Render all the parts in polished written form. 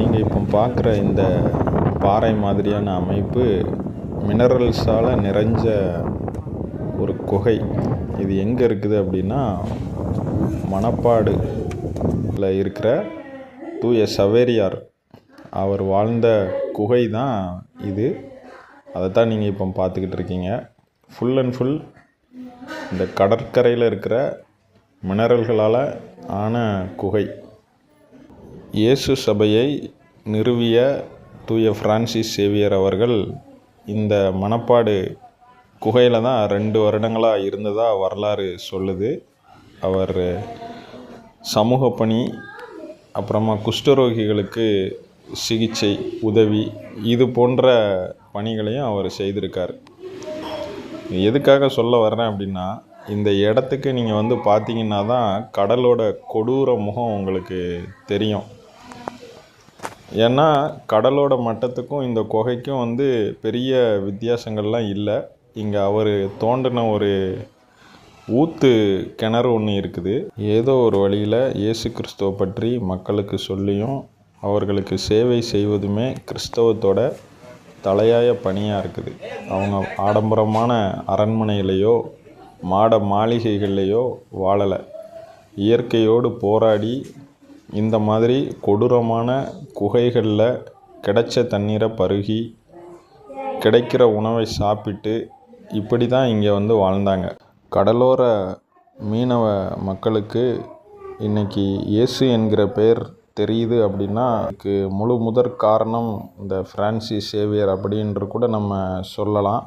நீங்கள் இப்போ பார்க்குற இந்த பாறை மாதிரியான அமைப்பு மினரல்ஸால் நிறைஞ்ச ஒரு குகை. இது எங்கே இருக்குது அப்படின்னா மணப்பாடுல இருக்கிற தூய சவேரியார் அவர் வாழ்ந்த குகை தான் இது. அதைத்தான் நீங்கள் இப்போ பார்த்துக்கிட்டு இருக்கீங்க. ஃபுல் அண்ட் ஃபுல் இந்த கடற்கரையில் இருக்கிற மினரல்களால் ஆன குகை. இயேசு சபையை நிறுவிய தூய பிரான்சிஸ் சேவியர் அவர்கள் இந்த மணப்பாடு குகையில் தான் 2 வருடங்களாக இருந்ததாக வரலாறு சொல்லுது. அவர் சமூக பணி, அப்புறமா குஷ்டரோகிகளுக்கு சிகிச்சை உதவி, இது போன்ற பணிகளையும் அவர் செய்திருக்கார். எதுக்காக சொல்ல வர்றேன் அப்படின்னா, இந்த இடத்துக்கு நீங்கள் பார்த்தீங்கன்னா தான் கடலோட கொடூர முகம் உங்களுக்கு தெரியும். ஏன்னா கடலோட மட்டத்துக்கும் இந்த குகைக்கும் பெரிய வித்தியாசங்கள்லாம் இல்லை. இங்கே அவர் தோண்டின ஒரு ஊத்து கிணறு ஒன்று இருக்குது. ஏதோ ஒரு வழியில் இயேசு கிறிஸ்துவை பற்றி மக்களுக்கு சொல்லியும் அவர்களுக்கு சேவை செய்வதுமே கிறிஸ்தவத்தோட தலையாய பணியாக இருக்குது. அவங்க ஆடம்பரமான அரண்மனையிலையோ மாட மாளிகைகள்லையோ வாழலை. இயற்கையோடு போராடி இந்த மாதிரி கொடூரமான குகைகளில் கிடைச்ச தண்ணீரை பருகி கிடைக்கிற உணவை சாப்பிட்டு இப்படி தான் இங்கே வாழ்ந்தாங்க. கடலோர மீனவ மக்களுக்கு இன்றைக்கி இயேசு என்கிற பெயர் தெரியுது அப்படின்னா அதுக்கு முழு முதற் காரணம் இந்த பிரான்சிஸ் சேவியர் அப்படின்று கூட நம்ம சொல்லலாம்.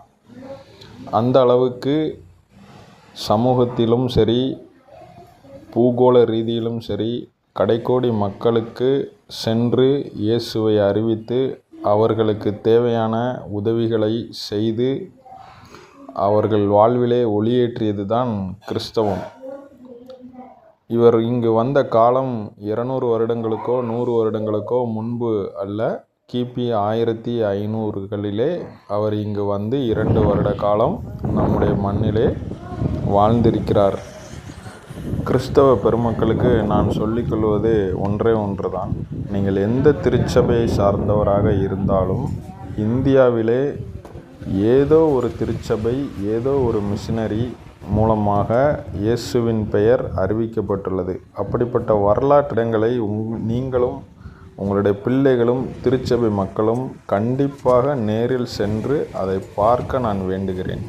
அந்த அளவுக்கு சமூகத்திலும் சரி, பூகோள ரீதியிலும் சரி, கடைக்கோடி மக்களுக்கு சென்று இயேசுவை அறிவித்து அவர்களுக்கு தேவையான உதவிகளை செய்து அவர்கள் வாழ்விலே ஒளியேற்றியது தான் கிறிஸ்தவம். இவர் இங்கு வந்த காலம் 200 வருடங்களுக்கோ 100 வருடங்களுக்கோ முன்பு அல்ல. கிபி 1500களிலே அவர் இங்கு 2 வருட காலம் நம்முடைய மண்ணிலே வாழ்ந்திருக்கிறார். கிறிஸ்தவ பெருமக்களுக்கு நான் சொல்லிக்கொள்வது ஒன்றே ஒன்று தான். நீங்கள் எந்த திருச்சபையை சார்ந்தவராக இருந்தாலும் இந்தியாவிலே ஏதோ ஒரு திருச்சபை, ஏதோ ஒரு மிஷினரி மூலமாக இயேசுவின் பெயர் அறிவிக்கப்பட்டுள்ளது. அப்படிப்பட்ட வரலாற்றிடங்களை நீங்களும் உங்களுடைய பிள்ளைகளும் திருச்சபை மக்களும் கண்டிப்பாக நேரில் சென்று அதை பார்க்க நான் வேண்டுகிறேன்.